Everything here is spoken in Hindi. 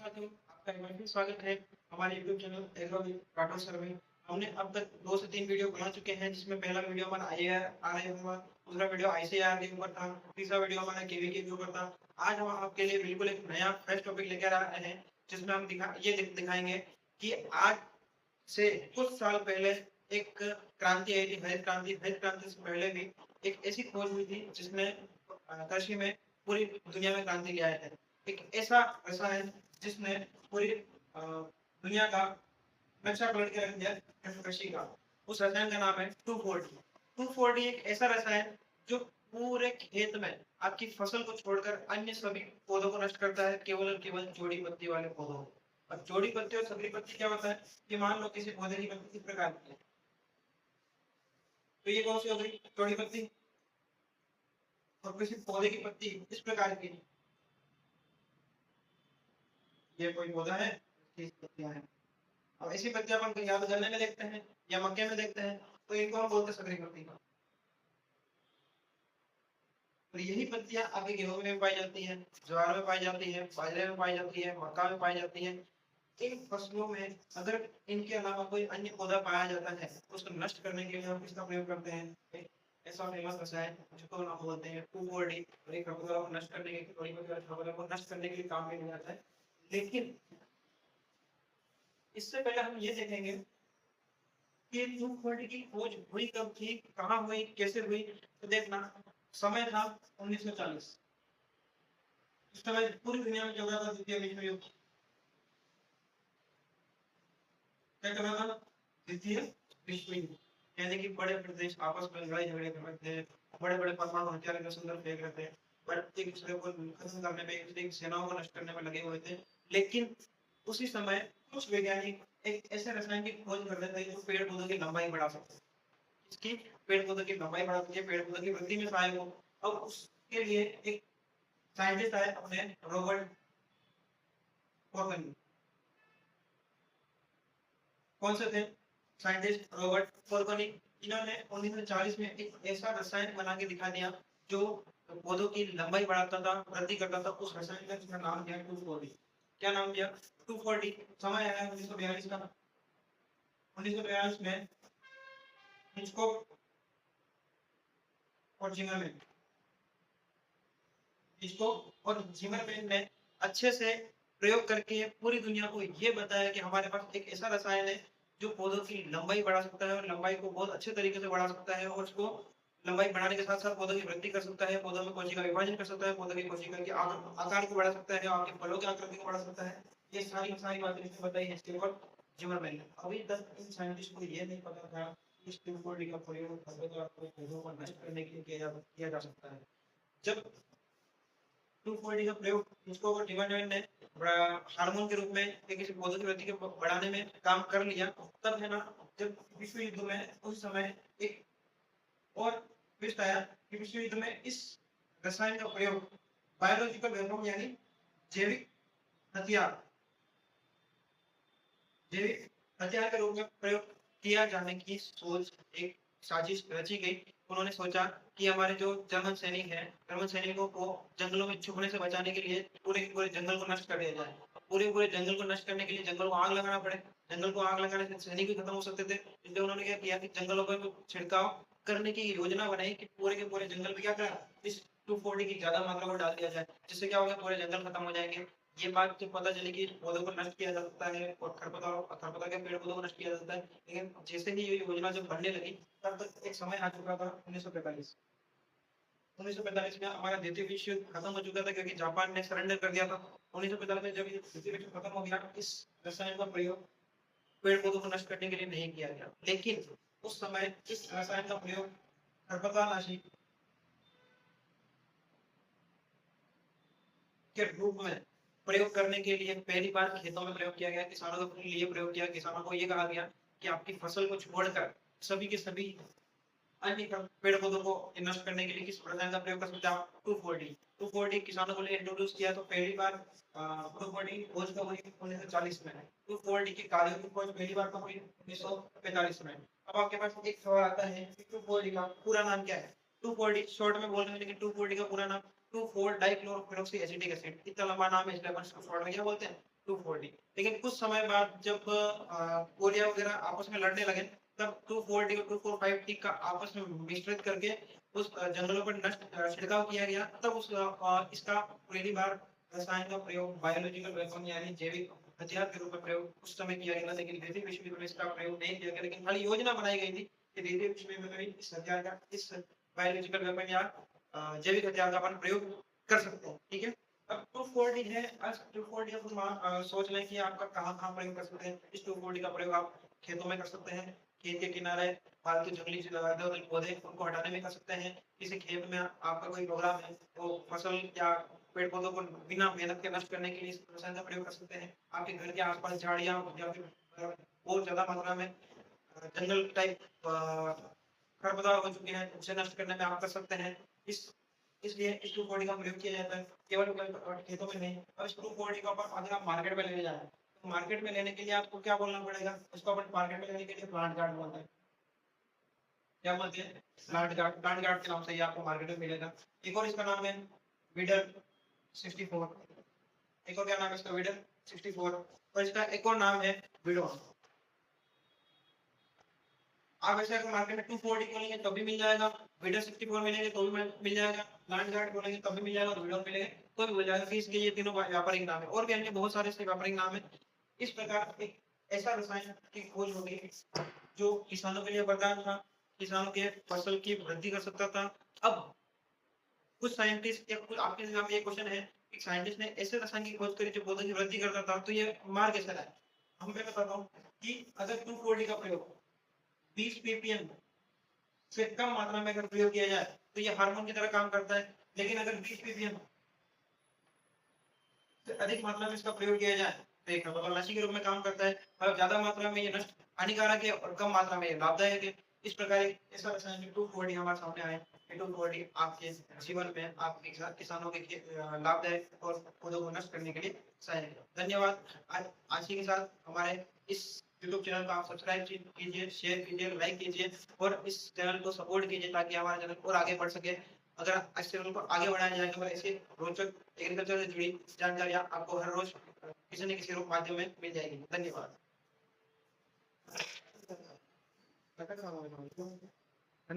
साथियों, आपका एक बार फिर स्वागत है हमारे YouTube channel agro with Rathore sir में। हमने अब तक 2 से 3 वीडियो बना चुके हैं, जिसमें पहला वीडियो हमारा आईआरआर हुआ, दूसरा वीडियो आईसीआर के ऊपर था, तीसरा वीडियो हमारा केवीके के ऊपर था। आज हम आपके लिए बिल्कुल एक नया फ्रेश टॉपिक लेकर आ रहे हैं, जिसमें हम दिखाएंगे कि आज से कुछ साल पहले एक क्रांति आई थी, हरित क्रांति। हरित क्रांति से पहले भी एक ऐसी खोज हुई थी जिसने कृषि में पूरी दुनिया में क्रांति ले आया है। एक ऐसा रसायन जिसने पूरी दुनिया का नक्शा पलट के रख दिया कृषि का। उस रसायन का नाम है 2,4-D। 2,4-D एक ऐसा रसायन जो पूरे खेत में आपकी फसल को छोड़कर अन्य सभी पौधों को नष्ट करता है, केवल और केवल जोड़ी पत्ती वाले पौधों को। अब जोड़ी पत्ती और सकरी पत्ती क्या होता है कि मान लो किसी पौधे की पत्ती इस प्रकार की है, तो ये कौन सी हो गई? जोड़ी पत्ती। और किसी पौधे की पत्ती इस प्रकार की, ये कोई पौधा है, इसकी पत्तियां हैं। अब ऐसी पत्तियां अपन या तो गन्ने में देखते हैं या मक्के में देखते हैं, तो इनको हम बोलते हैं सकरी पत्ती। और यही पत्तियां आगे गेहूं में पाई जाती हैं, ज्वार में पाई जाती है, बाजरे में पाई जाती है, मक्का में पाई जाती है। इन फसलों में अगर इनके अलावा कोई अन्य पौधा पाया जाता है, तो उसको नष्ट करने के लिए हम किसका प्रयोग करते हैं? एक ऐसा फेमस रसायन जिसको हम बोलते हैं 2,4-D। और एक खरपतवार को नष्ट करने के खरपतवार को नष्ट करने के लिए काम में लिया जाता है। लेकिन इससे पहले हम ये देखेंगे कि 2,4-D की खोज हुई कब थी, कहाँ हुई, कैसे हुई। तो देखना, समय था 1940। इस समय पूरी दुनिया में चल रहा था द्वितीय विश्व युद्ध। क्या कर रहा था? द्वितीय विश्व युद्ध। यानी कि बड़े प्रदेश आपस में लड़ाई झगड़े कर रहे थे, बड़े बड़े परमाणु हथियार इधर उधर फेंक रहे थे, पर एक दूसरे को खत्म करने में, एक दूसरे की सेनाओं को नष्ट करने में लगे हुए थे। लेकिन उसी समय कुछ वैज्ञानिक एक ऐसे रसायन की खोज कर रहे थे जो पेड़ पौधों की लंबाई बढ़ा सकते हैं। इसकी पेड़ पौधों की लंबाई बढ़ाती है, पेड़ पौधों की वृद्धि में सहायक हो। अब उसके लिए एक साइंटिस्ट आए अपने रॉबर्ट फॉर्कनी। कौन से थे साइंटिस्ट? रॉबर्ट फॉर्कनी। इन्होंने 1940 में एक ऐसा रसायन बना के दिखा दिया जो पौधों की लंबाई बढ़ाता था, वृद्धि करता था। उस रसायन का जिसका नाम दिया 2,4-D। क्या नाम दिया? 2,4-D। समय आया 1942 का। 1942 में इसको और जिंगरमैन इसको और जिमरमैन ने अच्छे से प्रयोग करके पूरी दुनिया को ये बताया कि हमारे पास एक ऐसा रसायन है जो पौधों की लंबाई बढ़ा सकता है, और लंबाई को बहुत अच्छे तरीके से बढ़ा सकता है, और उसको लंबाई बढ़ाने के साथ साथ पौधों की वृद्धि कर सकता है, पौधों में कोशिका विभाजन कर सकता है, पौधों की कोशिका के आकार को बढ़ा सकता है, आपके फलों की आकृति को बढ़ा सकता है। ये सारी सारी बातें इसने बताई है स्टीफन जिमरमैन ने। अभी तक इन साइंटिस्ट को ये नहीं पता था कि स्टीफन का प्रयोग पौधों को नष्ट करने के लिए किया जा सकता है। जब 2,4-D का प्रयोग इसको अगर डिमांड ने हार्मोन के रूप में या किसी पौधे की वृद्धि को बढ़ाने में काम कर लिया, तब है ना, जब विश्व युद्ध में उस समय एक और ट्विस्ट आया कि विश्व युद्ध में इस रसायन का प्रयोग बायोलॉजिकल वेपन यानी जैविक हथियार जैविक हथियार के रूप में प्रयोग किया जाने की सोच, एक साजिश रची गई। उन्होंने सोचा कि हमारे जो जर्मन सैनिक हैं, जर्मन सैनिकों को जंगलों में छुपने से बचाने के लिए पूरे के पूरे जंगल को नष्ट कर दिया जाए। पूरे जंगल को नष्ट करने के लिए जंगल को आग लगाना पड़े। जंगल को आग लगाने से सैनिक भी खत्म हो सकते थे, इसलिए उन्होंने क्या किया कि जंगलों पर छिड़काव करने की योजना बनाई कि पूरे के पूरे जंगल में क्या करा, इस 2,4-D की ज्यादा मात्रा में डाल दिया जाए, जिससे क्या होगा, पूरे जंगल खत्म हो जाएंगे। ये बात जब पता चली कि पौधों को नष्ट किया जा सकता है और खरपतवार के पेड़ पौधों को नष्ट किया जा सकता है, लेकिन जैसे ही ये योजना जब बनने लगी, तब तक एक समय आ चुका था 1945। 1945 में हमारा द्वितीय विश्व युद्ध खत्म हो चुका था, क्योंकि जापान ने सरेंडर कर दिया था। 1945 में जब ये द्वितीय विश्व खत्म हो गया, इस रसायन का प्रयोग पेड़ पौधों को नष्ट करने के लिए नहीं किया गया। लेकिन उस समय इस रसायन का प्रयोग खरपतवारनाशी के रूप में प्रयोग करने के लिए पहली बार खेतों में प्रयोग किया गया, किसानों के लिए प्रयोग किया। किसानों को ये कहा गया कि आपकी फसल को छोड़कर सभी के सभी अन्य पेड़ पौधों को नष्ट करने के लिए किस रसायन का प्रयोग कर सकते हैं आप? 2,4-D। 2,4-D किसानों को लिए इंट्रोड्यूस किया। तो पहली बार 2,4-D खोज कब हुई? 1940 में। 2,4-D के कार्यों की खोज पहली बार कब हुई? 1945 में। अब आपके पास एक सवाल आता है कि 2,4-D का पूरा नाम क्या है? 2,4-D शॉर्ट में बोल रहे हैं, लेकिन 2,4-D का पूरा नाम 2,4-डाइक्लोरोफेनॉक्सी एसिटिक एसिड। इतना लंबा नाम है, इसलिए अपन इसको शॉर्ट में क्या बोलते हैं? 2,4-D। लेकिन कुछ समय बाद जब कोरिया वगैरह आपस में लड़ने लगे, तब 2,4-D और 2,4-5-D का आपस में मिश्रित करके उस जंगलों पर छिड़काव किया गया। तब इसका पहली बार रसायन का प्रयोग बायोलॉजिकल वेपन यानी जैविक हथियार के रूप में प्रयोग उस समय किया गया था, लेकिन द्वितीय विश्व युद्ध में इसका प्रयोग नहीं किया गया। लेकिन खाली योजना बनाई गई थी कि द्वितीय विश्व युद्ध में इस हथियार का, इस बायोलॉजिकल वेपन या जैविक हथियार का अपन प्रयोग कर सकते हैं। ठीक है। अब 2,4-D है। आज 2,4-D सोच लें कि आपका कहाँ-कहाँ प्रयोग कर सकते हैं। इस 2,4-D का प्रयोग आप खेतों में कर सकते हैं। खेत के किनारे फालतू जंगली पौधे उनको हटाने में कर सकते हैं। किसी खेत में आपका कोई प्रोग्राम है, तो फसल या पेड़ पौधों को बिना मेहनत के नष्ट करने के लिए इस रसायन का प्रयोग कर सकते हैं। आपके घर के आसपास झाड़ियाँ या फिर बहुत ज्यादा मात्रा में जंगल टाइप खरपतवार हो चुके हैं, उसे नष्ट करने में आप कर सकते हैं। इस इसलिए इस 2,4-D का प्रयोग किया जाता है, केवल खेतों में नहीं। अब इस 2,4-D को अगर आप मार्केट में लेने जाए, तो मार्केट में लेने के लिए आपको क्या बोलना पड़ेगा? उसको अपन मार्केट में लेने के लिए प्लांट गार्ड बोलते हैं। क्या बोलते हैं? प्लांट गार्ड के नाम से ये आपको मार्केट में मिलेगा। एक और इसका नाम है वीडर 64। एक और क्या नाम है इसका? वीडर 64। और इसका एक और नाम है विडोन। आप ऐसे अगर मार्केट में 2,4-D बोलेंगे तब भी मिल जाएगा, वीडर 64 मिलेंगे तो भी मिल जाएगा, प्लांट गार्ड बोलेंगे तब भी मिल जाएगा, विडोन मिलेंगे तो भी मिल जाएगा। कि इसके ये तीनों व्यापारिक नाम है, और भी अन्य बहुत सारे इसके व्यापारिक नाम है। इस प्रकार एक ऐसा रसायन की खोज हो गई जो किसानों के लिए वरदान था, किसानों के फसल की वृद्धि कर सकता था। अब कुछ साइंटिस्ट या कुछ आपके एग्जाम में ये क्वेश्चन है, एक साइंटिस्ट ने ऐसे रसायन की खोज करी जो पौधों की वृद्धि करता था, तो ये मार कैसे रहा है? हम मैं बताता हूँ कि अगर 2,4-D का प्रयोग 20 ppm से कम मात्रा में अगर प्रयोग किया जाए तो ये हार्मोन की तरह काम करता है। लेकिन अगर 20 ppm से अधिक मात्रा में इसका प्रयोग किया जाए तो एक नशी के रूप में काम करता है। मतलब ज्यादा मात्रा में ये नष्ट हानिकारक है और कम मात्रा में ये लाभदायक है। इस प्रकार ऐसा रसायन 2,4-D हमारे सामने आए। 2,4-D आपके जीवन में आपके किसानों के लाभदायक और पौधों को नष्ट करने के लिए सहायक है। धन्यवाद। आज के साथ हमारे इस यूट्यूब चैनल को आप सब्सक्राइब कीजिए, शेयर कीजिए, लाइक कीजिए और इस चैनल को सपोर्ट कीजिए ताकि हमारा चैनल और आगे बढ़ सके। अगर इस चैनल को आगे बढ़ाया जाएगा तो ऐसे रोचक एग्रीकल्चर से जुड़ी जानकारियां आपको हर रोज किसी न किसी रूप माध्यम में मिल जाएगी। धन्यवाद।